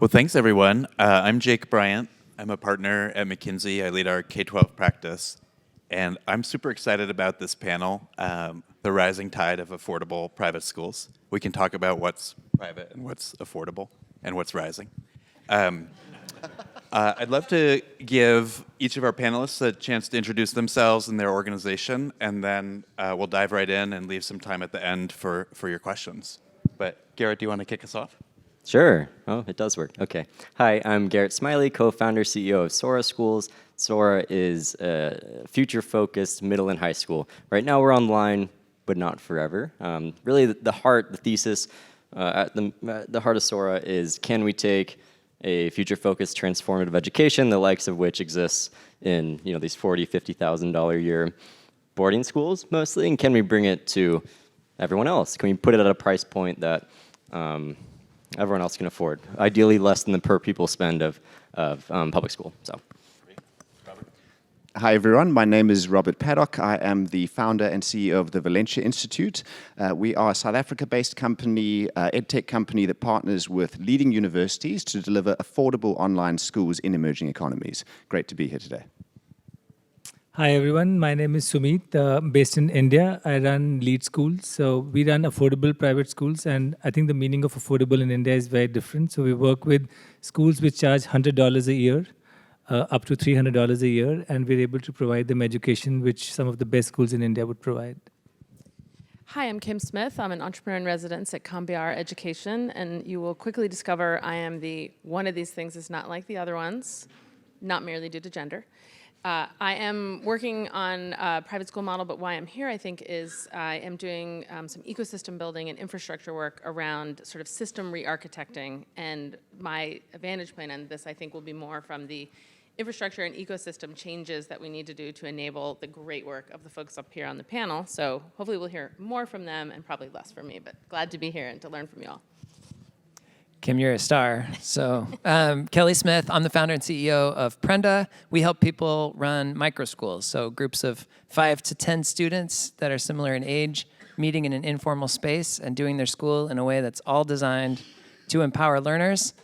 Well, thanks, everyone. I'm Jake Bryant. I'm a partner at McKinsey. I lead our K-12 practice. And I'm super excited about this panel, The Rising Tide of Affordable Private Schools. We can talk about what's private and what's affordable and what's rising. I'd love to give each of our panelists a chance to introduce themselves and their organization, and then we'll dive right in and leave some time at the end for your questions. But Garrett, do you want to kick us off? Sure. Oh, it does work. Okay. Hi, I'm Garrett Smiley, co-founder, CEO of Sora Schools. Sora is a future-focused middle and high school. Right now we're online, but not forever. Really, the thesis at the heart of Sora is, can we take a future-focused transformative education, the likes of which exists in these $40,000, $50,000 a year boarding schools mostly, and can we bring it to everyone else? Can we put it at a price point that everyone else can afford? Ideally, less than the per pupil spend of public school. So. Hi, everyone. My name is Robert Paddock. I am the founder and CEO of the Valencia Institute. We are a South Africa-based company, edtech company that partners with leading universities to deliver affordable online schools in emerging economies. Great to be here today. Hi, everyone. My name is Sumit, based in India. I run Lead Schools. So we run affordable private schools, and I think the meaning of affordable in India is very different. So we work with schools which charge $100 a year, up to $300 a year, and we're able to provide them education which some of the best schools in India would provide. Hi, I'm Kim Smith. I'm an entrepreneur in residence at Cambiar Education, and you will quickly discover I am one of these things is not like the other ones, not merely due to gender. I am working on a private school model, but why I'm here, I think, is I am doing some ecosystem building and infrastructure work around sort of system re-architecting, and my vantage point on this, I think, will be more from the infrastructure and ecosystem changes that we need to do to enable the great work of the folks up here on the panel. So hopefully we'll hear more from them and probably less from me, but glad to be here and to learn from you all. Kim, you're a star. So Kelly Smith, I'm the founder and CEO of Prenda. We help people run micro schools, so groups of 5 to 10 students that are similar in age, meeting in an informal space and doing their school in a way that's all designed to empower learners.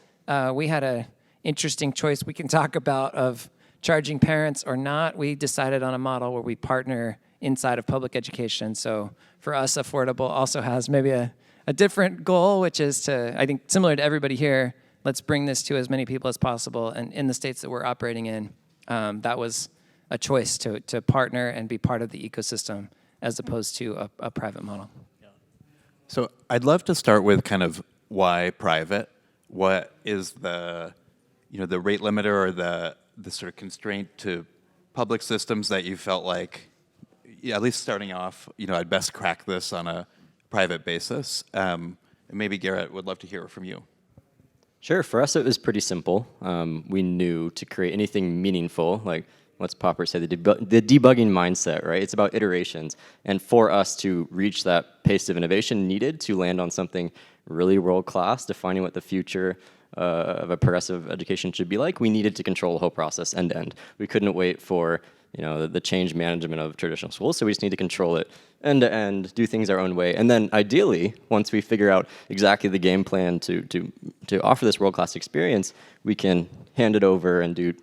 We had an interesting choice we can talk about of charging parents or not. We decided on a model where we partner inside of public education. So for us, affordable also has maybe a different goal, which is to, I think, similar to everybody here, let's bring this to as many people as possible. And in the states that we're operating in, that was a choice to partner and be part of the ecosystem as opposed to a private model. Yeah. So I'd love to start with kind of why private. What is the rate limiter or the sort of constraint to public systems that you felt like, at least starting off, I'd best crack this on a private basis? And maybe Garrett, would love to hear from you. Sure. For us, it was pretty simple. We knew to create anything meaningful, like what's Popper say, the debugging mindset, right? It's about iterations. And for us to reach that pace of innovation needed to land on something really world-class, defining what the future of a progressive education should be like, we needed to control the whole process end-to-end. We couldn't wait for the change management of traditional schools, so we just need to control it end-to-end, do things our own way, and then ideally, once we figure out exactly the game plan to offer this world-class experience, we can hand it over and do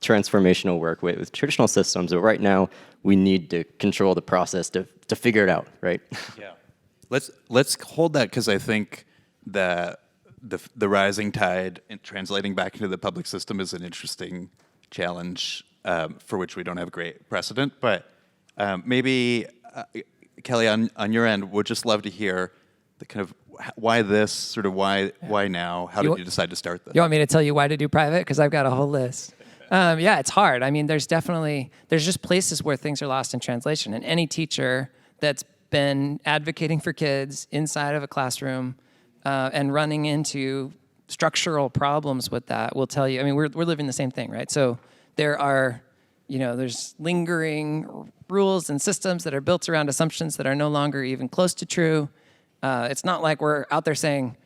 transformational work with traditional systems. But right now, we need to control the process to figure it out, right? Yeah. Let's hold that, because I think that the rising tide and translating back into the public system is an interesting challenge for which we don't have great precedent. But maybe, Kelly, on your end, would just love to hear the kind of why this, sort of why now? How did you decide to start this? You want me to tell you why to do private? Because I've got a whole list. Yeah, it's hard. I mean, there's just places where things are lost in translation. And any teacher that's been advocating for kids inside of a classroom and running into structural problems with that will tell you, I mean, we're living the same thing, right? So there are, there's lingering rules and systems that are built around assumptions that are no longer even close to true. It's not like we're out there saying,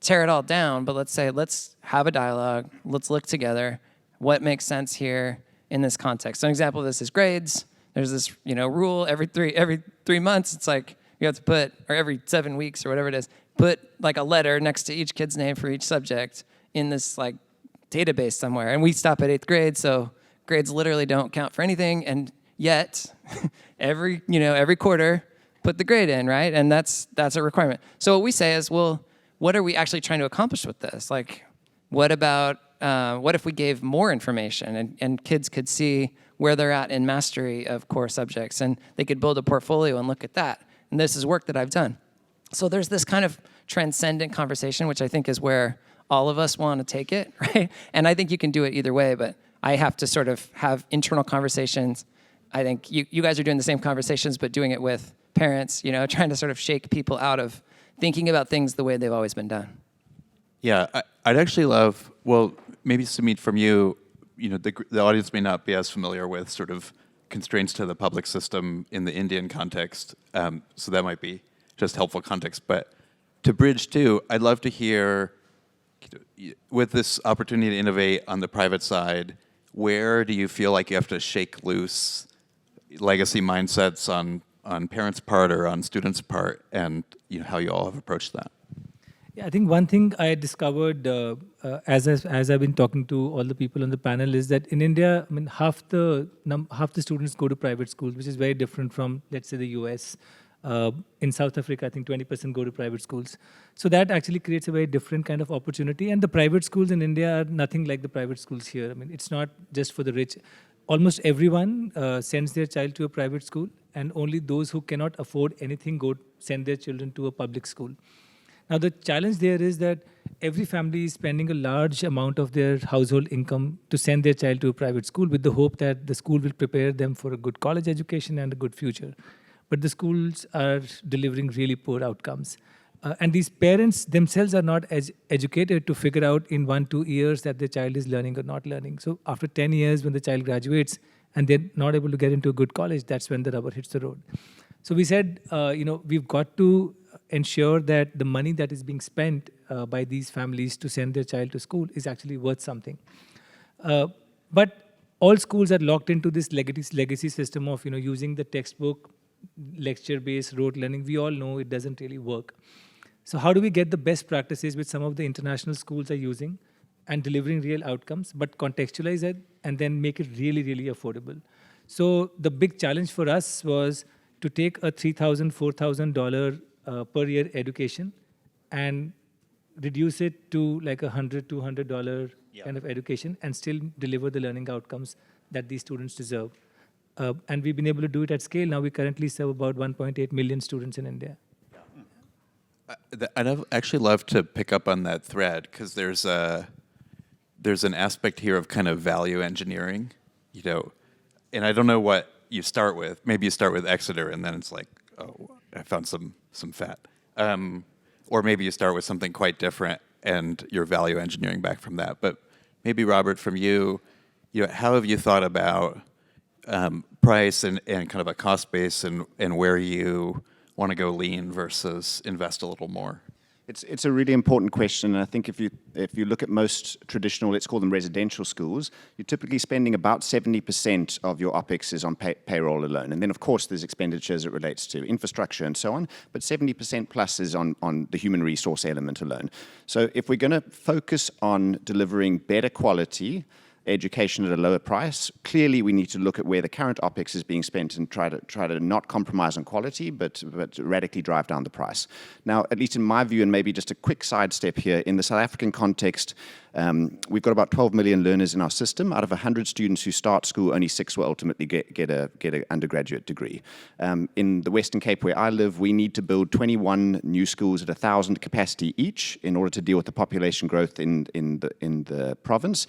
tear it all down, but let's have a dialogue. Let's look together. What makes sense here in this context? So an example of this is grades. There's this, rule every 3 months. It's like you have to put, or every 7 weeks or whatever it is, put like a letter next to each kid's name for each subject in this like database somewhere. And we stop at 8th grade, so grades literally don't count for anything. And yet, every quarter, put the grade in, right? And that's a requirement. So what we say is, well, what are we actually trying to accomplish with this? Like, what if we gave more information and kids could see where they're at in mastery of core subjects, and they could build a portfolio and look at that. And this is work that I've done. So there's this kind of transcendent conversation, which I think is where all of us want to take it, right? And I think you can do it either way, but I have to sort of have internal conversations. I think you guys are doing the same conversations, but doing it with parents, trying to sort of shake people out of thinking about things the way they've always been done. Yeah, I'd actually love, well, maybe Sumit, from you, the audience may not be as familiar with sort of constraints to the public system in the Indian context, so that might be just helpful context. But to bridge too, I'd love to hear, with this opportunity to innovate on the private side, where do you feel like you have to shake loose legacy mindsets on parents' part or on students' part, and how you all have approached that? Yeah, I think one thing I discovered as I've been talking to all the people on the panel is that in India, I mean, half the students go to private schools, which is very different from, let's say, the US. In South Africa, I think 20% go to private schools. So that actually creates a very different kind of opportunity. And the private schools in India are nothing like the private schools here. I mean, it's not just for the rich. Almost everyone sends their child to a private school, and only those who cannot afford anything send their children to a public school. Now, the challenge there is that every family is spending a large amount of their household income to send their child to a private school with the hope that the school will prepare them for a good college education and a good future. But the schools are delivering really poor outcomes. And these parents themselves are not as educated to figure out in 1-2 years that their child is learning or not learning. So after 10 years, when the child graduates and they're not able to get into a good college, that's when the rubber hits the road. So we said, we've got to ensure that the money that is being spent by these families to send their child to school is actually worth something. But all schools are locked into this legacy system of using the textbook, lecture-based rote learning. We all know it doesn't really work. So how do we get the best practices which some of the international schools are using and delivering real outcomes, but contextualize it and then make it really, really affordable? So the big challenge for us was to take a $3,000, $4,000 per year education and reduce it to like $100, $200 kind of education and still deliver the learning outcomes that these students deserve. And we've been able to do it at scale. Now we currently serve about 1.8 million students in India. I'd actually love to pick up on that thread, because there's an aspect here of kind of value engineering, and I don't know what you start with. Maybe you start with Exeter, and then it's like, oh, I found some fat. Or maybe you start with something quite different, and you're value engineering back from that. But maybe, Robert, from you, how have you thought about price and kind of a cost base and where you want to go lean versus invest a little more? It's a really important question, and I think if you look at most traditional, let's call them residential schools, you're typically spending about 70% of your OPEX is on payroll alone. And then, of course, there's expenditure as it relates to infrastructure and so on, but 70% plus is on the human resource element alone. So if we're going to focus on delivering better quality education at a lower price, clearly we need to look at where the current OPEX is being spent and try to not compromise on quality, but radically drive down the price. Now, at least in my view, and maybe just a quick sidestep here, in the South African context, we've got about 12 million learners in our system. Out of 100 students who start school, only 6 will ultimately get an undergraduate degree. In the Western Cape, where I live, we need to build 21 new schools at 1,000 capacity each in order to deal with the population growth in the province.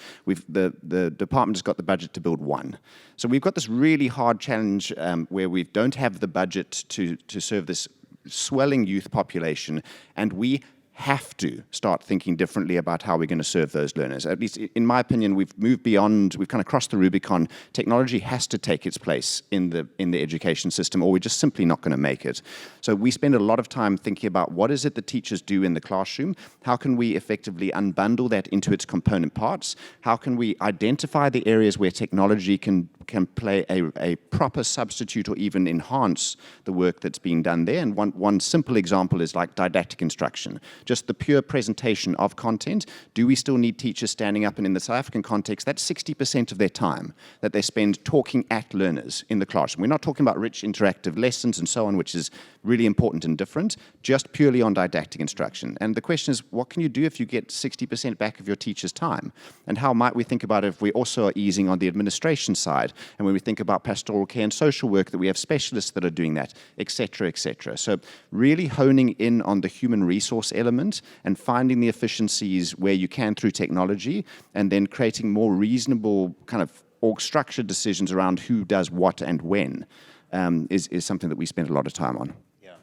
The department has got the budget to build 1. So we've got this really hard challenge where we don't have the budget to serve this swelling youth population, and we have to start thinking differently about how we're going to serve those learners. At least in my opinion, we've moved beyond, we've kind of crossed the Rubicon. Technology has to take its place in the education system, or we're just simply not going to make it. So we spend a lot of time thinking about what is it that teachers do in the classroom? How can we effectively unbundle that into its component parts? How can we identify the areas where technology can can play a proper substitute or even enhance the work that's being done there. And one simple example is like didactic instruction, just the pure presentation of content. Do we still need teachers standing up? And in the South African context, that's 60% of their time that they spend talking at learners in the classroom. We're not talking about rich interactive lessons and so on, which is really important and different, just purely on didactic instruction. And the question is, what can you do if you get 60% back of your teacher's time? And how might we think about it if we also are easing on the administration side? And when we think about pastoral care and social work, that we have specialists that are doing that, et cetera, et cetera. So really honing in on the human resource element and finding the efficiencies where you can through technology, and then creating more reasonable kind of org structured decisions around who does what and when is something that we spend a lot of time on. Yeah.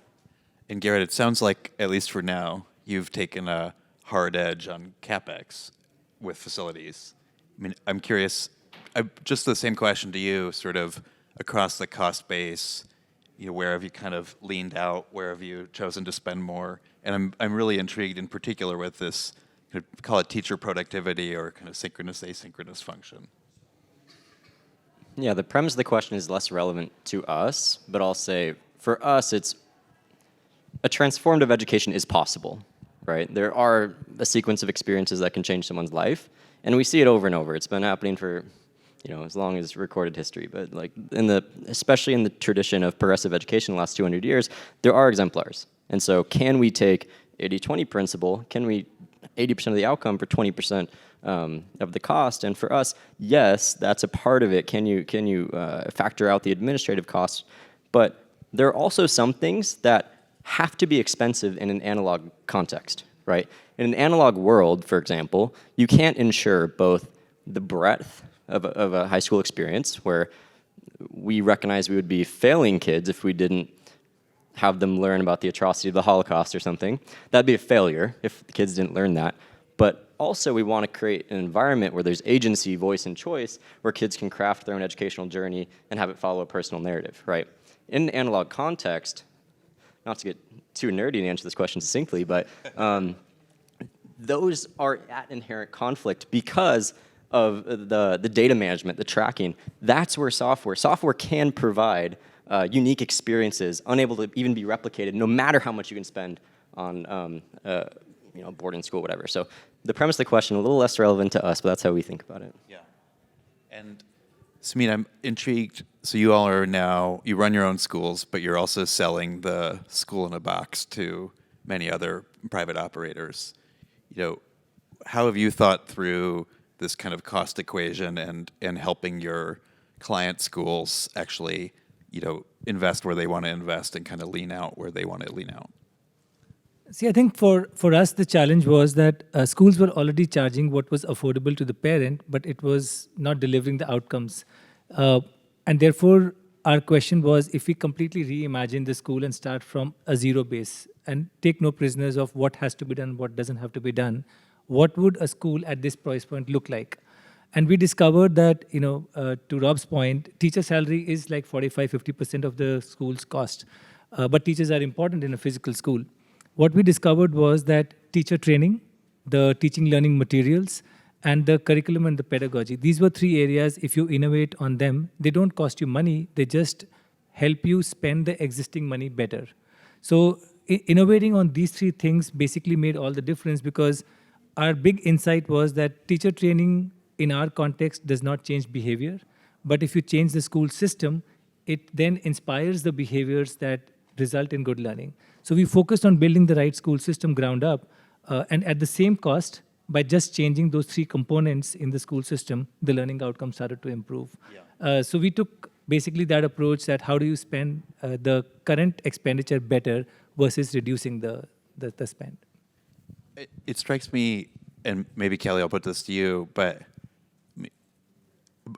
And Garrett, it sounds like, at least for now, you've taken a hard edge on CapEx with facilities. I mean, I'm curious, just the same question to you, sort of across the cost base, you know, where have you kind of leaned out? Where have you chosen to spend more? And I'm really intrigued in particular with this, call it teacher productivity or kind of synchronous, asynchronous function. Yeah, the premise of the question is less relevant to us, but I'll say for us, it's a transformative education is possible, right? There are a sequence of experiences that can change someone's life, and we see it over and over. It's been happening for, you know, as long as recorded history, but like especially in the tradition of progressive education in the last 200 years, there are exemplars. And so can we take 80-20 principle, can we 80% of the outcome for 20% of the cost? And for us, yes, that's a part of it. Can you factor out the administrative costs? But there are also some things that have to be expensive in an analog context, right? In an analog world, for example, you can't ensure both the breadth of a high school experience, where we recognize we would be failing kids if we didn't have them learn about the atrocity of the Holocaust or something. That'd be a failure if the kids didn't learn that. But also we want to create an environment where there's agency, voice, and choice, where kids can craft their own educational journey and have it follow a personal narrative, right? In an analog context, not to get too nerdy and answer this question succinctly, but those are at inherent conflict because of the data management, the tracking. That's where software can provide unique experiences, unable to even be replicated, no matter how much you can spend on you know, boarding school, whatever. So the premise of the question, a little less relevant to us, but that's how we think about it. Yeah. And Smita, I'm intrigued. So you all are now, you run your own schools, but you're also selling the school in a box to many other private operators. You know, how have you thought through this kind of cost equation and helping your client schools actually, you know, invest where they want to invest and kind of lean out where they want to lean out? See, I think for us, the challenge was that schools were already charging what was affordable to the parent, but it was not delivering the outcomes. And therefore, our question was, if we completely reimagine the school and start from a zero base and take no prisoners of what has to be done, what doesn't have to be done, what would a school at this price point look like? And we discovered that, you know, to Rob's point, teacher salary is like 45-50% of the school's cost. But teachers are important in a physical school. What we discovered was that teacher training, the teaching learning materials, and the curriculum and the pedagogy, these were three areas. If you innovate on them, they don't cost you money, they just help you spend the existing money better. So innovating on these three things basically made all the difference, because our big insight was that teacher training in our context does not change behavior, but if you change the school system, it then inspires the behaviors that result in good learning. So we focused on building the right school system ground up, and at the same cost, by just changing those three components in the school system, the learning outcomes started to improve. Yeah. So we took basically that approach, that how do you spend the current expenditure better versus reducing the spend. It strikes me, and maybe Kelly, I'll put this to you, but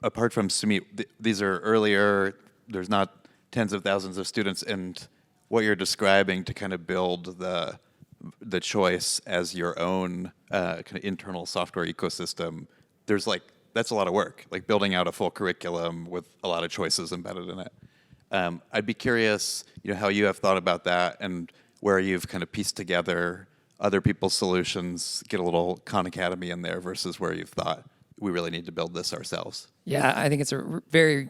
apart from Sumit, these are earlier, there's not tens of thousands of students, and what you're describing to kind of build the choice as your own kind of internal software ecosystem, there's like, that's a lot of work, like building out a full curriculum with a lot of choices embedded in it. I'd be curious, you know, how you have thought about that and where you've kind of pieced together other people's solutions, get a little Khan Academy in there versus where you've thought we really need to build this ourselves? Yeah, I think it's a very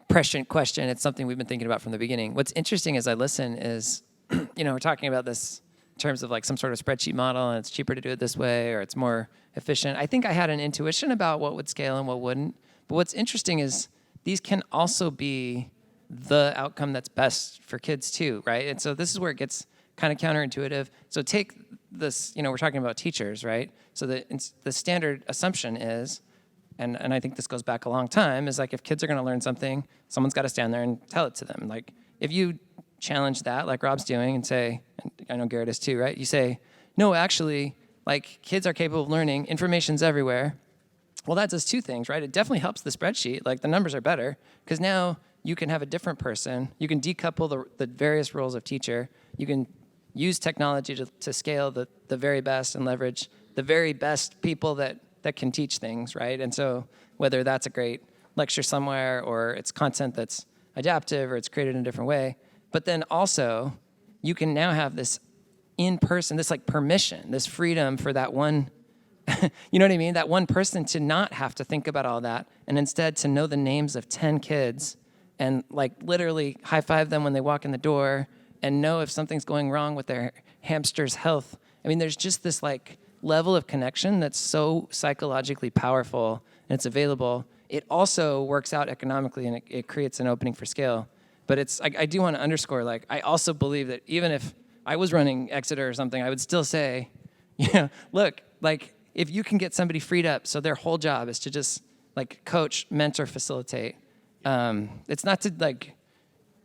prescient question. It's something we've been thinking about from the beginning. What's interesting as I listen is, we're talking about this in terms of like some sort of spreadsheet model, and it's cheaper to do it this way, or it's more efficient. I think I had an intuition about what would scale and what wouldn't. But what's interesting is these can also be the outcome that's best for kids too, right? And so this is where it gets kind of counterintuitive. So take this, we're talking about teachers, right? So the standard assumption is, and I think this goes back a long time, is like if kids are going to learn something, someone's got to stand there and tell it to them. Like if you challenge that, like Rob's doing, and say, and I know Garrett is too, right? You say, no, actually, like kids are capable of learning, information's everywhere. Well, that does two things, right? It definitely helps the spreadsheet, like the numbers are better, because now you can have a different person, you can decouple the various roles of teacher, you can use technology to scale the very best and leverage the very best people that can teach things, right? And so whether that's a great lecture somewhere or it's content that's adaptive or it's created in a different way, but then also you can now have this in-person, this like permission, this freedom for that one, you know what I mean? That one person to not have to think about all that and instead to know the names of 10 kids and like literally high five them when they walk in the door and know if something's going wrong with their hamster's health. I mean, there's just this like level of connection that's so psychologically powerful and it's available. It also works out economically and it creates an opening for scale. But it's I do want to underscore, like, I also believe that even if I was running Exeter or something, I would still say, look, like, if you can get somebody freed up so their whole job is to just, like, coach, mentor, facilitate, it's not to, like,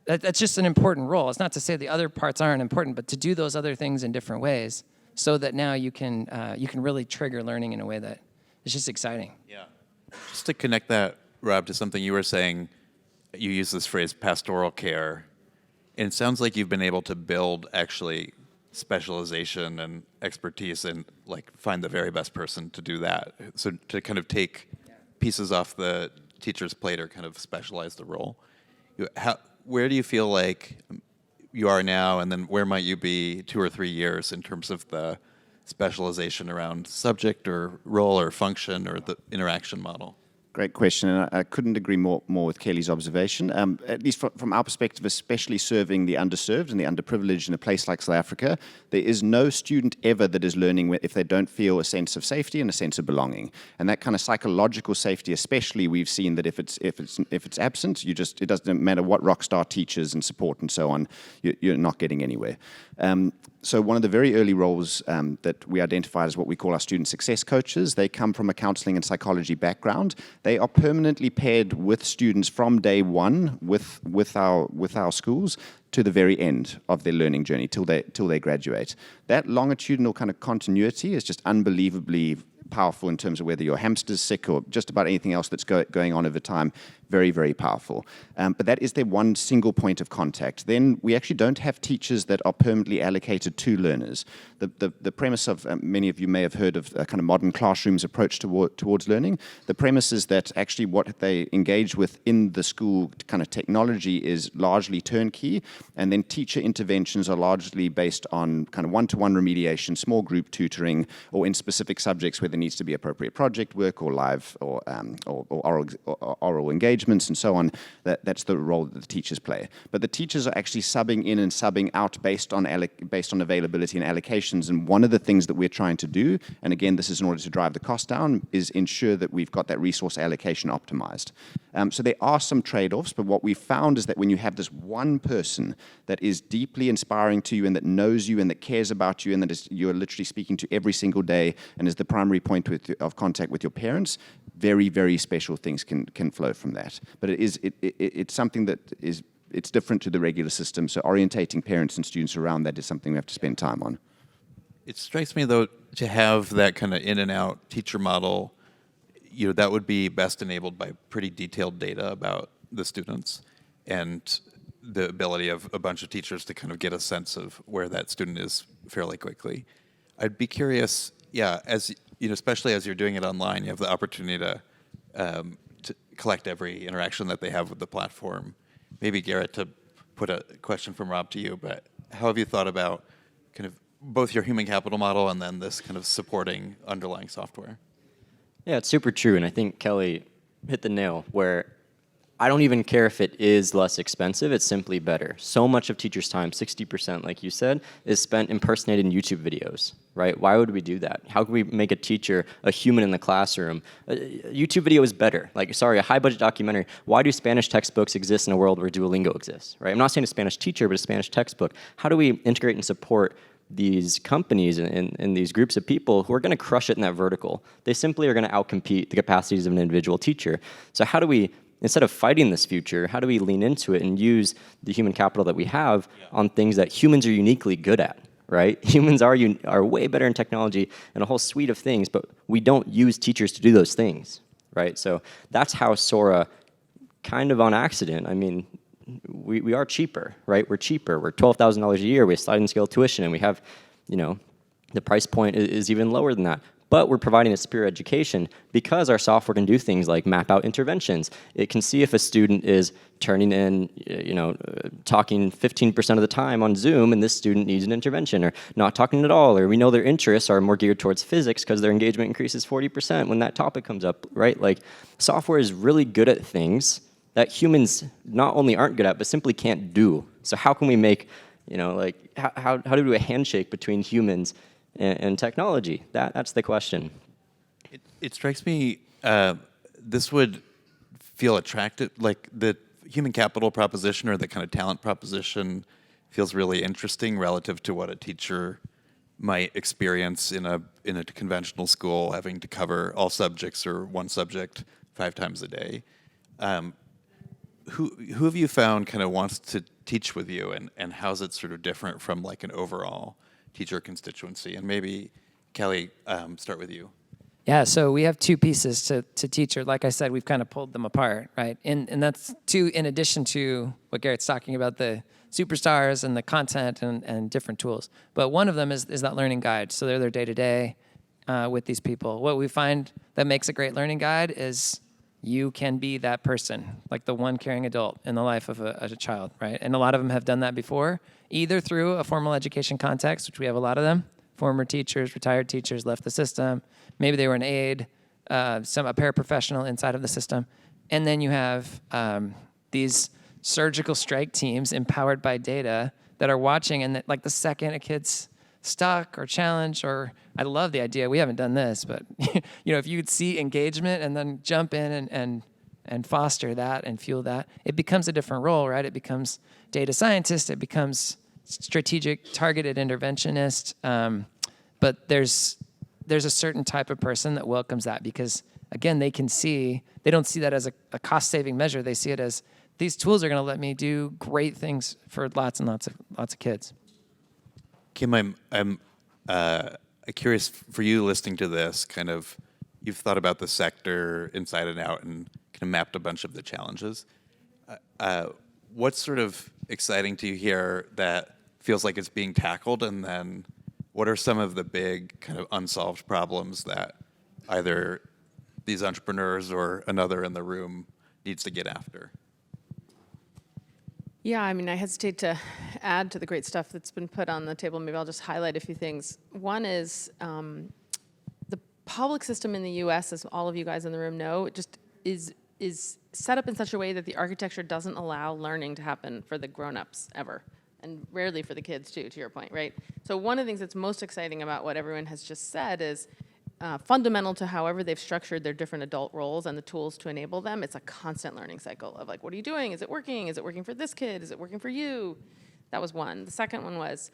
that's just an important role. It's not to say the other parts aren't important, but to do those other things in different ways so that now you can really trigger learning in a way that is just exciting. Yeah. Just to connect that, Rob, to something you were saying, you use this phrase pastoral care, and it sounds like you've been able to build actually specialization and expertise and like find the very best person to do that. So to kind of take pieces off the teacher's plate or kind of specialize the role. Where do you feel like you are now, and then where might you be 2 or 3 years in terms of the specialization around subject or role or function or the interaction model? Great question, and I couldn't agree more with Kelly's observation. At least from our perspective, especially serving the underserved and the underprivileged in a place like South Africa, there is no student ever that is learning if they don't feel a sense of safety and a sense of belonging. And that kind of psychological safety, especially, we've seen that if it's absent, it doesn't matter what rock star teachers and support and so on, you're not getting anywhere. So one of the very early roles that we identified as what we call our student success coaches, they come from a counseling and psychology background. They are permanently paired with students from day one with our schools to the very end of their learning journey till they graduate. That longitudinal kind of continuity is just unbelievably powerful in terms of whether your hamster's sick or just about anything else that's going on over time. Very, very powerful. But that is their one single point of contact. Then we actually don't have teachers that are permanently allocated to learners. The premise of, many of you may have heard of a kind of modern classrooms approach towards learning. The premise is that actually what they engage with in the school kind of technology is largely turnkey, and then teacher interventions are largely based on kind of one-to-one remediation, small group tutoring, or in specific subjects where there needs to be appropriate project work or live or oral engagement and so on. That's the role that the teachers play. But the teachers are actually subbing in and subbing out based on availability and allocations. And one of the things that we're trying to do, and again, this is in order to drive the cost down, is ensure that we've got that resource allocation optimized. So there are some trade-offs, but what we found is that when you have this one person that is deeply inspiring to you and that knows you and that cares about you and that you're literally speaking to every single day and is the primary point of contact with your parents, very, very special things can flow from that. But it's something that it's different to the regular system, so orientating parents and students around that is something we have to spend time on. It strikes me, though, to have that kind of in and out teacher model, that would be best enabled by pretty detailed data about the students and the ability of a bunch of teachers to kind of get a sense of where that student is fairly quickly. I'd be curious, as especially as you're doing it online, you have the opportunity to collect every interaction that they have with the platform. Maybe Garrett, to put a question from Rob to you, but how have you thought about kind of both your human capital model and then this kind of supporting underlying software? Yeah, it's super true, and I think Kelly hit the nail where I don't even care if it is less expensive, it's simply better. So much of teachers' time, 60%, like you said, is spent impersonating YouTube videos, right? Why would we do that? How can we make a teacher a human in the classroom? A YouTube video is better. Like, sorry, a high-budget documentary. Why do Spanish textbooks exist in a world where Duolingo exists, right? I'm not saying a Spanish teacher, but a Spanish textbook. How do we integrate and support these companies and these groups of people who are going to crush it in that vertical? They simply are going to outcompete the capacities of an individual teacher. So how do we, instead of fighting this future, how do we lean into it and use the human capital that we have on things that humans are uniquely good at, right? Humans are way better in technology and a whole suite of things, but we don't use teachers to do those things, right? So that's how Sora, kind of on accident, I mean, we are cheaper, right? We're cheaper. We're $12,000 a year. We have sliding scale tuition, and we have, you know, the price point is even lower than that. But we're providing a superior education because our software can do things like map out interventions. It can see if a student is turning in, you know, talking 15% of the time on Zoom, and this student needs an intervention, or not talking at all, or we know their interests are more geared towards physics because their engagement increases 40% when that topic comes up, right? Like, software is really good at things that humans not only aren't good at, but simply can't do. So how can we make, you know, like, how do we do a handshake between humans and technology? That's the question. It strikes me this would feel attractive, like the human capital proposition or the kind of talent proposition feels really interesting relative to what a teacher might experience in a conventional school, having to cover all subjects or one subject 5 times a day. Who have you found kind of wants to teach with you, and how's it sort of different from like an overall teacher constituency? And maybe, Kelly, start with you. Yeah, so we have 2 pieces to teacher. Like I said, we've kind of pulled them apart, right? And that's 2 in addition to what Garrett's talking about, the superstars and the content and different tools. But one of them is that learning guide. So they're their day-to-day with these people. What we find that makes a great learning guide is you can be that person, like the one caring adult in the life of a child, right? And a lot of them have done that before, either through a formal education context, which we have a lot of them, former teachers, retired teachers, left the system. Maybe they were an aide, a paraprofessional inside of the system. And then you have these surgical strike teams empowered by data that are watching, and that, like, the second a kid's stuck or challenged, or I love the idea, we haven't done this, but you know, if you would see engagement and then jump in and foster that and fuel that, it becomes a different role, right? It becomes data scientist, it becomes strategic targeted interventionist, but there's a certain type of person that welcomes that because, again, they don't see that as a cost-saving measure. They see it as, these tools are going to let me do great things for lots and lots of kids. Kim, I'm curious for you listening to this, kind of, you've thought about the sector inside and out and kind of mapped a bunch of the challenges. What's sort of exciting to you here that feels like it's being tackled, and then what are some of the big kind of unsolved problems that either these entrepreneurs or another in the room needs to get after? Yeah, I mean, I hesitate to add to the great stuff that's been put on the table. Maybe I'll just highlight a few things. One is the public system in the U.S., as all of you guys in the room know, it just is set up in such a way that the architecture doesn't allow learning to happen for the grown-ups ever, and rarely for the kids too, to your point, right? So one of the things that's most exciting about what everyone has just said is fundamental to however they've structured their different adult roles and the tools to enable them, it's a constant learning cycle of like, what are you doing? Is it working? Is it working for this kid? Is it working for you? That was one. The second one was,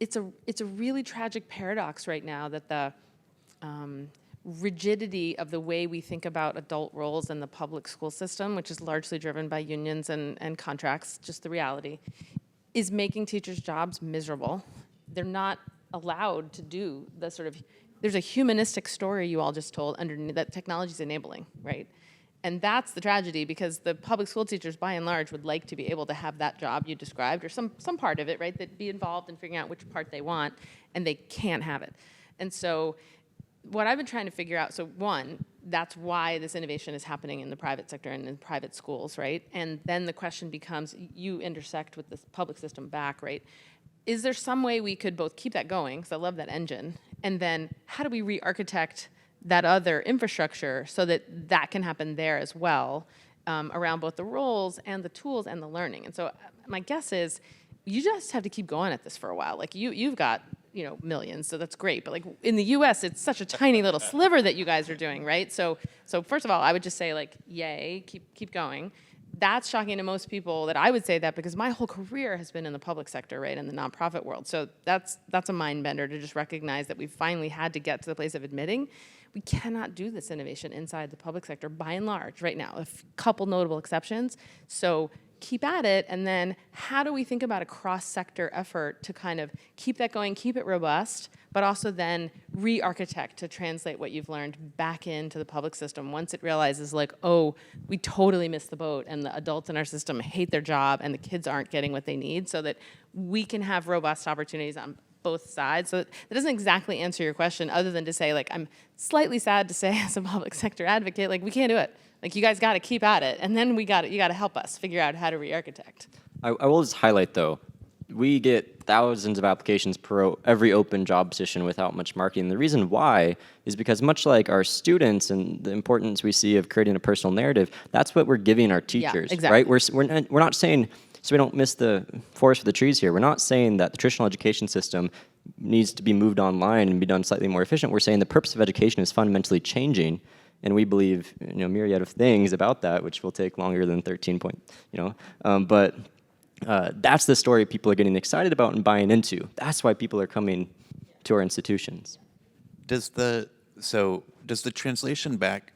it's a really tragic paradox right now that the rigidity of the way we think about adult roles in the public school system, which is largely driven by unions and contracts, just the reality, is making teachers' jobs miserable. They're not allowed to do the sort of, there's a humanistic story you all just told underneath that technology's enabling, right? And that's the tragedy, because the public school teachers, by and large, would like to be able to have that job you described, or some part of it, right, that be involved in figuring out which part they want, and they can't have it. And so what I've been trying to figure out, so one, that's why this innovation is happening in the private sector and in private schools, right? And then the question becomes, you intersect with the public system back, right? Is there some way we could both keep that going, because I love that engine, and then how do we re-architect that other infrastructure so that that can happen there as well, around both the roles and the tools and the learning. And so my guess is you just have to keep going at this for a while. Like you've got, millions, so that's great. But like in the US, it's such a tiny little sliver that you guys are doing, right? So first of all, I would just say like, yay, keep going. That's shocking to most people that I would say that because my whole career has been in the public sector, right, in the nonprofit world. So that's a mind bender to just recognize that we've finally had to get to the place of admitting we cannot do this innovation inside the public sector by and large right now, a couple notable exceptions. So keep at it, and then how do we think about a cross-sector effort to kind of keep that going, keep it robust, but also then re-architect to translate what you've learned back into the public system once it realizes like, oh, we totally missed the boat and the adults in our system hate their job and the kids aren't getting what they need, so that we can have robust opportunities on both sides. So that doesn't exactly answer your question other than to say, like, I'm slightly sad to say as a public sector advocate, like, we can't do it. Like, you guys got to keep at it, and then you got to help us figure out how to re-architect. I will just highlight, though, we get thousands of applications per every open job position without much marketing. The reason why is because much like our students and the importance we see of creating a personal narrative, that's what we're giving our teachers, exactly. right? We're not saying, so we don't miss the forest for the trees here, we're not saying that the traditional education system needs to be moved online and be done slightly more efficient. We're saying the purpose of education is fundamentally changing. And we believe, myriad of things about that, which will take longer than 13 point, but that's the story people are getting excited about and buying into. That's why people are coming to our institutions. Does the translation back,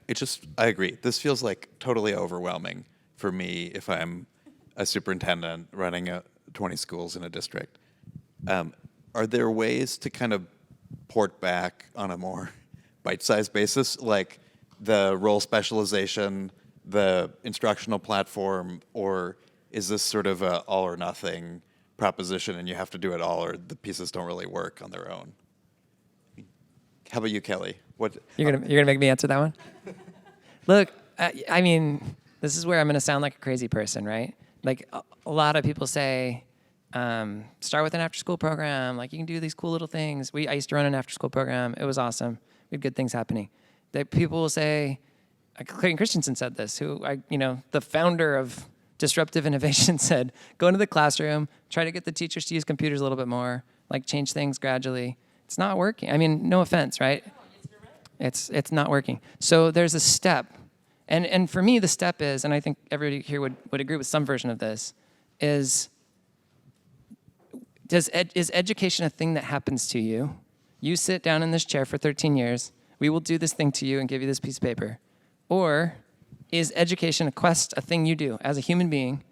I agree, this feels like totally overwhelming for me if I'm a superintendent running 20 schools in a district. Are there ways to kind of port back on a more bite-sized basis, like the role specialization, the instructional platform, or is this sort of a all or nothing proposition and you have to do it all or the pieces don't really work on their own? How about you, Kelly? What You're gonna make me answer that one? Look, I mean, this is where I'm gonna sound like a crazy person, right? Like a lot of people say, start with an after-school program. Like you can do these cool little things. I used to run an after-school program. It was awesome. We had good things happening. That people will say, Clayton Christensen said this, the founder of disruptive innovation said, go into the classroom, try to get the teachers to use computers a little bit more, like change things gradually. It's not working. I mean, no offense, right? It's not working. So there's a step. And for me, the step is, and I think everybody here would agree with some version of this, is education a thing that happens to you? You sit down in this chair for 13 years, we will do this thing to you and give you this piece of paper. Or is education a quest, a thing you do as a human being?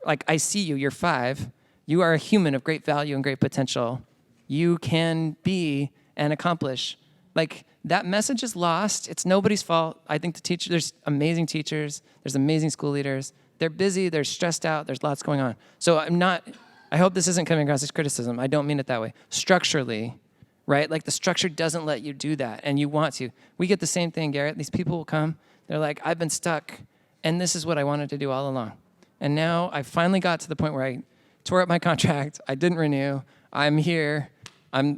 Like, I see you, you're 5. You are a human of great value and great potential. You can be and accomplish. Like, that message is lost. It's nobody's fault. I think there's amazing teachers. There's amazing school leaders. They're busy. They're stressed out. There's lots going on. So I hope this isn't coming across as criticism. I don't mean it that way. Structurally, right? Like the structure doesn't let you do that, and you want to. We get the same thing, Garrett. These people will come. They're like, I've been stuck, and this is what I wanted to do all along. And now I finally got to the point where I tore up my contract. I didn't renew. I'm here. I'm,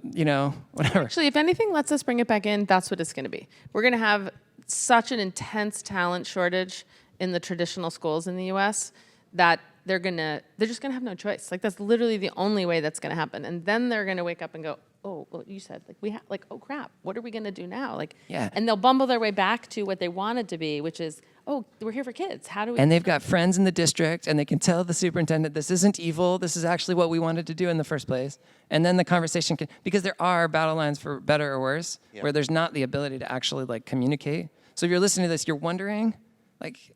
whatever. Actually, if anything lets us bring it back in, that's what it's going to be. We're going to have such an intense talent shortage in the traditional schools in the U.S. that they're just going to have no choice. Like, that's literally the only way that's going to happen. And then they're going to wake up and go, oh, well, you said, oh, crap, what are we going to do now? Yeah. And they'll bumble their way back to what they wanted to be, which is, oh, we're here for kids. How do we? And they've got friends in the district, and they can tell the superintendent, this isn't evil. This is actually what we wanted to do in the first place. And then the conversation because there are battle lines for better or worse, where there's not the ability to actually communicate. So if you're listening to this, you're wondering,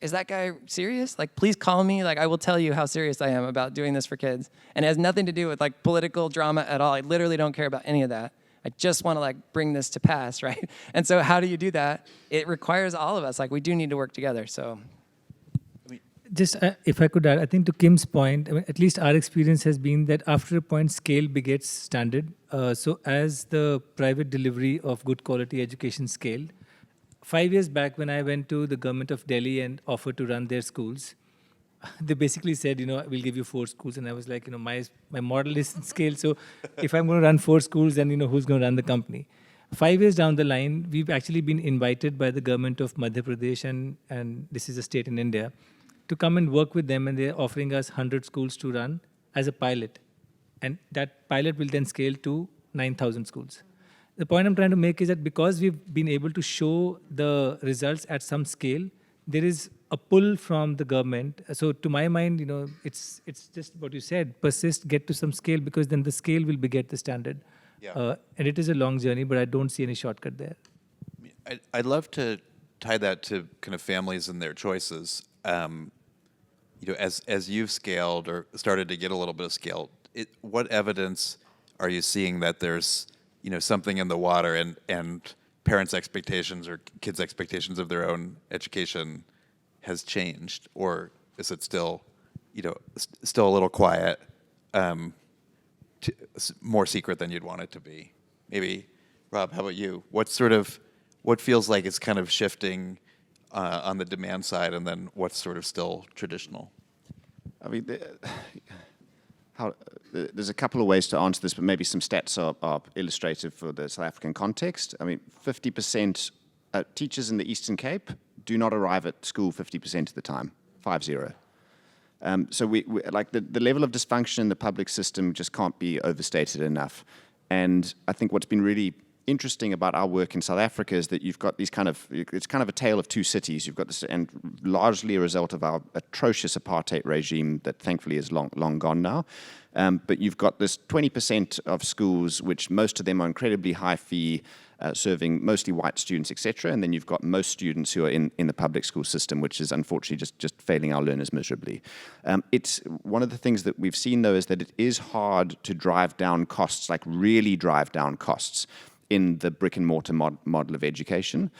is that guy serious? Please call me. I will tell you how serious I am about doing this for kids. And it has nothing to do with political drama at all. I literally don't care about any of that. I just want to bring this to pass, right? And so how do you do that? It requires all of us. We do need to work together. So, just if I could add, I think to Kim's point, at least our experience has been that after a point, scale begets standard. So as the private delivery of good quality education scaled, 5 years back when I went to the government of Delhi and offered to run their schools, they basically said, we'll give you 4 schools. And I was like, my model isn't scale. So if I'm going to run 4 schools, then, who's going to run the company? 5 years down the line, we've actually been invited by the government of Madhya Pradesh, and this is a state in India, to come and work with them, and they're offering us 100 schools to run as a pilot. And that pilot will then scale to 9,000 schools. The point I'm trying to make is that because we've been able to show the results at some scale, there is a pull from the government. So to my mind, it's just what you said, persist, get to some scale, because then the scale will beget the standard. Yeah. And it is a long journey, but I don't see any shortcut there. I'd love to tie that to kind of families and their choices. As you've scaled or started to get a little bit of scale, what evidence are you seeing that there's something in the water and parents' expectations or kids' expectations of their own education has changed, or is it still still a little quiet, more secret than you'd want it to be? Maybe, Rob, how about you? What feels like it's kind of shifting on the demand side, and then what's sort of still traditional? I mean, there's a couple of ways to answer this, but maybe some stats are illustrative for the South African context. I mean, 50% teachers in the Eastern Cape do not arrive at school 50% of the time, 50. So we like the level of dysfunction in the public system just can't be overstated enough. And I think what's been really interesting about our work in South Africa is that you've got it's kind of a tale of two cities. You've got this, and largely a result of our atrocious apartheid regime that thankfully is long gone now. But you've got this 20% of schools, which most of them are incredibly high fee, serving mostly white students, etc. And then you've got most students who are in the public school system, which is unfortunately just failing our learners miserably. It's one of the things that we've seen, though, is that it is hard to drive down costs, like really drive down costs in the brick and mortar model of education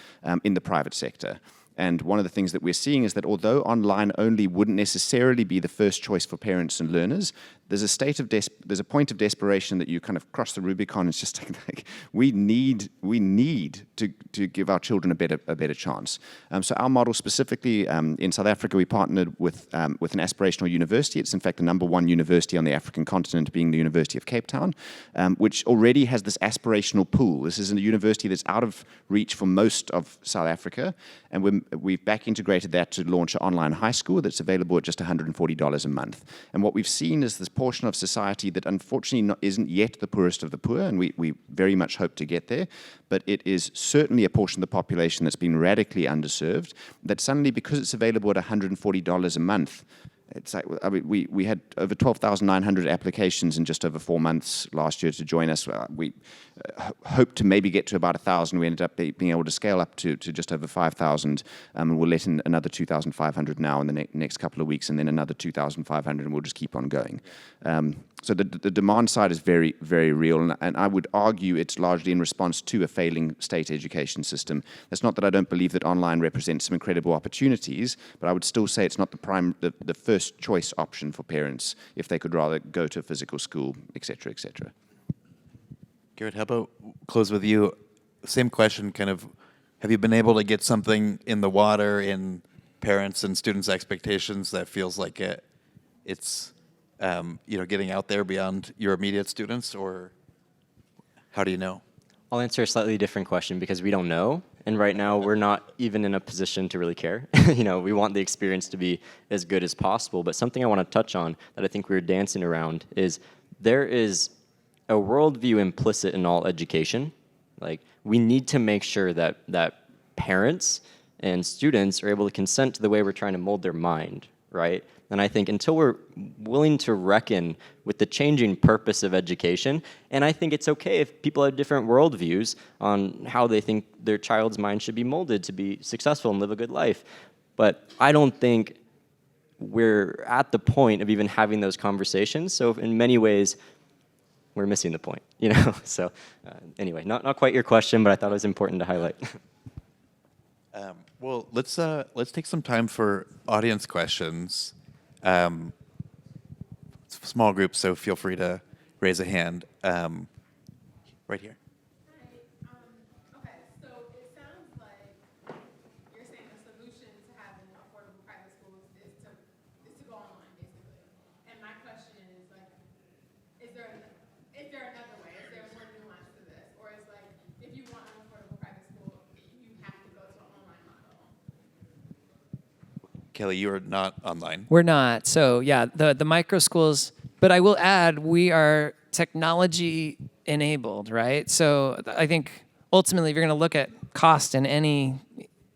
in the private sector. And one of the things that we're seeing is that although online only wouldn't necessarily be the first choice for parents and learners, there's a point of desperation that you kind of cross the Rubicon. It's just like we need to give our children a better chance. So our model specifically in South Africa, we partnered with an aspirational university. It's in fact the #1 university on the African continent, being the University of Cape Town, which already has this aspirational pool. This is a university that's out of reach for most of South Africa, and we've back integrated that to launch an online high school that's available at just $140 a month. And what we've seen is this portion of society that unfortunately isn't yet the poorest of the poor, and we very much hope to get there, but it is certainly a portion of the population that's been radically underserved, that suddenly, because it's available at $140 a month, it's like, I mean, we had over 12,900 applications in just over 4 months last year to join us. We hoped to maybe get to about 1,000. We ended up being able to scale up to just over 5,000. And we'll let in another 2,500 now in the next couple of weeks, and then another 2,500, and we'll just keep on going. So the demand side is very, very real, and I would argue it's largely in response to a failing state education system. That's not that I don't believe that online represents some incredible opportunities, but I would still say it's not the first choice option for parents if they could rather go to a physical school, et cetera, et cetera. Garrett, how about close with you? Same question, kind of, have you been able to get something in the water in parents' and students' expectations that feels like it's getting out there beyond your immediate students, or how do you know? I'll answer a slightly different question because we don't know. And right now, we're not even in a position to really care. We want the experience to be as good as possible. But something I want to touch on that I think we were dancing around is there is a worldview implicit in all education. Like, we need to make sure that parents and students are able to consent to the way we're trying to mold their mind, right? And I think until we're willing to reckon with the changing purpose of education, and I think it's okay if people have different worldviews on how they think their child's mind should be molded to be successful and live a good life. But I don't think we're at the point of even having those conversations. So in many ways, we're missing the point, So anyway, not quite your question, but I thought it was important to highlight. Well, let's take some time for audience questions. It's a small group, so feel free to raise a hand. Right here. Okay, so it sounds like you're saying the solution to having affordable private schools is to go online, basically. And my question is, like, is there another way? Is there more nuance to this? Or is, like, if you want Kelly, you are not online. We're not. So yeah, the micro schools, but I will add, we are technology enabled, right? So I think ultimately, if you're going to look at cost in any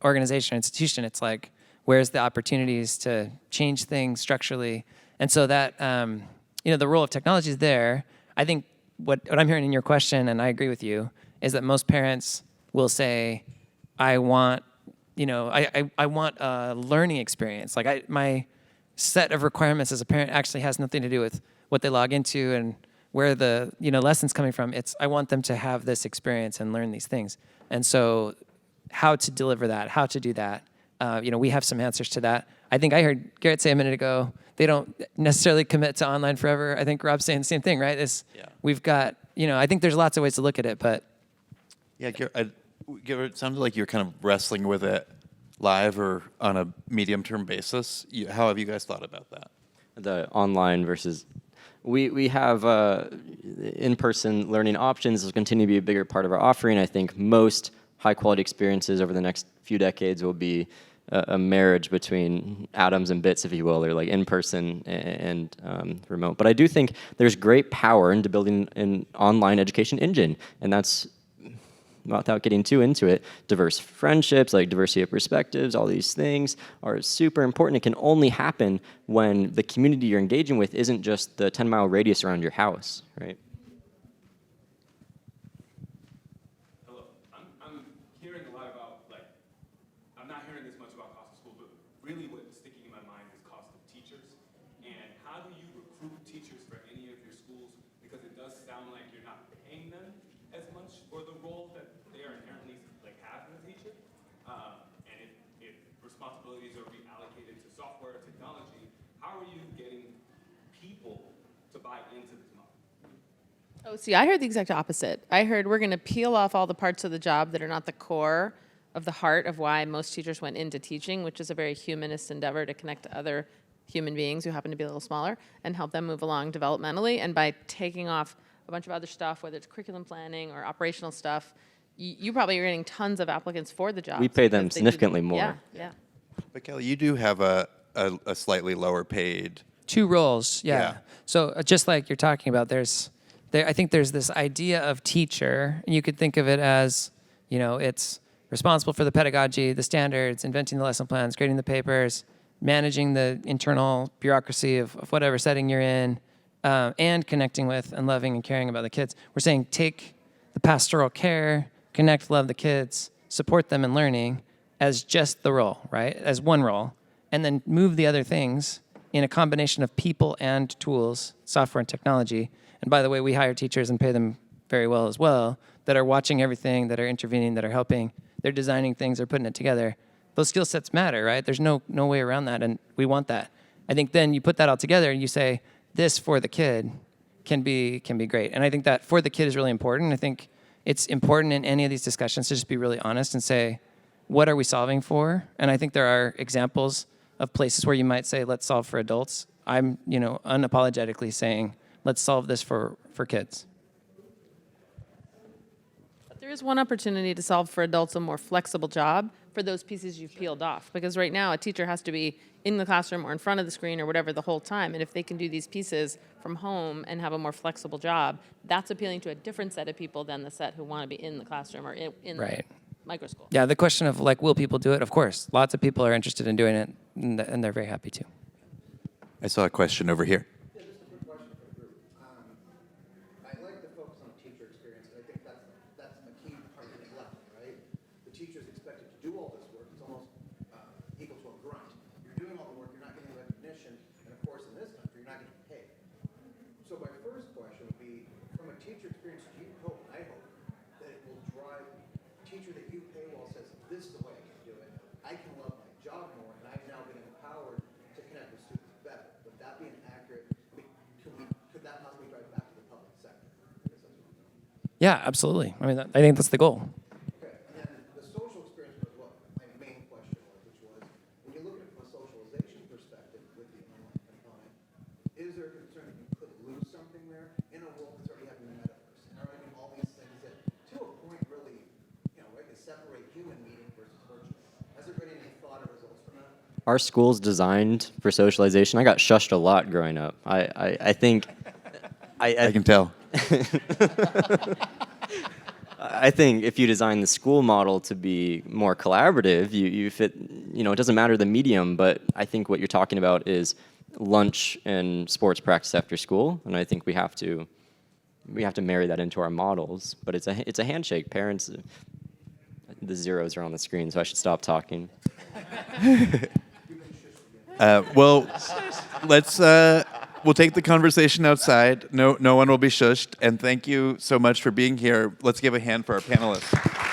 organization or institution, it's like, where's the opportunities to change things structurally? And so that, the role of technology is there. I think what I'm hearing in your question, and I agree with you, is that most parents will say, I want I want a learning experience. Like my set of requirements as a parent actually has nothing to do with what they log into and where the lessons coming from. It's I want them to have this experience and learn these things. And so, how to deliver that, how to do that. We have some answers to that. I think I heard Garrett say a minute ago they don't necessarily commit to online forever. I think Rob's saying the same thing, right? We've got I think there's lots of ways to look at it, but Yeah, Garrett, it sounded like you're kind of wrestling with it live or on a medium-term basis. How have you guys thought about that? The online versus, we have in-person learning options will continue to be a bigger part of our offering. I think most high-quality experiences over the next few decades will be a marriage between atoms and bits, if you will, or like in-person and remote. But I do think there's great power into building an online education engine, and that's, without getting too into it, diverse friendships, like diversity of perspectives, all these things are super important. It can only happen when the community you're engaging with isn't just the 10-mile radius around your house, right? Hello. I'm hearing a lot about, I'm not hearing this much about cost of school, but really what's sticking in my mind is cost of teachers. And how do you recruit teachers for any of your schools? Because it does sound like you're not paying them as much for the role that they are inherently have as a teacher. And if responsibilities are reallocated to software or technology, how are you getting people to buy into this model? Oh, see, I heard the exact opposite. I heard we're going to peel off all the parts of the job that are not the core of the heart of why most teachers went into teaching, which is a very humanist endeavor to connect to other human beings who happen to be a little smaller and help them move along developmentally. And by taking off a bunch of other stuff, whether it's curriculum planning or operational stuff, you probably are getting tons of applicants for the job. We pay them significantly more. Yeah. But Kelly, you do have a slightly lower paid. two roles, yeah. Yeah. So just like you're talking about, I think there's this idea of teacher, and you could think of it as, it's responsible for the pedagogy, the standards, inventing the lesson plans, grading the papers, managing the internal bureaucracy of whatever setting you're in, and connecting with and loving and caring about the kids. We're saying take the pastoral care, connect, love the kids, support them in learning as just the role, right? As one role, and then move the other things in a combination of people and tools, software and technology. And by the way, we hire teachers and pay them very well as well, that are watching everything, that are intervening, that are helping. They're designing things, they're putting it together. Those skill sets matter, right? There's no way around that, and we want that. I think then you put that all together and you say, this for the kid can be great. And I think that for the kid is really important. I think it's important in any of these discussions to just be really honest and say, what are we solving for? And I think there are examples of places where you might say, let's solve for adults. I'm, unapologetically saying, let's solve this for kids. But there is one opportunity to solve for adults a more flexible job for those pieces you've peeled off. Because right now, a teacher has to be in the classroom or in front of the screen or whatever the whole time. And if they can do these pieces from home and have a more flexible job, that's appealing to a different set of people than the set who want to be in the classroom or in Right. the micro school. Yeah, the question of will people do it? Of course, lots of people are interested in doing it, and they're very happy to. I saw a question over here. Yeah, just a quick question for the group. I like the focus on teacher experience, and I think that's the key part of the left, right? The teacher is expected to do all this work. It's almost equal to a grunt. You're doing all the work, you're not getting recognition, and of course, in this country, you're not getting paid. So my first question would be, from a teacher experience, do you hope, I hope, that it will drive a teacher that you pay well says, this is the way I can do it. I can love my job more, and I've now been empowered to connect with students better. Would that be an accurate, could that possibly drive back to the public sector? I guess that's what I'm doing. Yeah, absolutely. I mean, I think that's the goal. Okay, and then the social experience was what my main question was, which was, when you look at it from a socialization perspective with the online component, is there a concern that you could lose something there in a world that's already having the metaverse? And are there all these things that, to a point, really, right, they separate human meeting versus virtual? Has there been any thought or results from that? our school's designed for socialization. I got shushed a lot growing up. I think I can tell. I think if you design the school model to be more collaborative, you fit, you know, it doesn't matter the medium, but I think what you're talking about is lunch and sports practice after school, and I think we have to marry that into our models. But it's a handshake. Parents, the zeros are on the screen, so I should stop talking. Well, let's. We'll take the conversation outside. No one will be shushed. And thank you so much for being here. Let's give a hand for our panelists.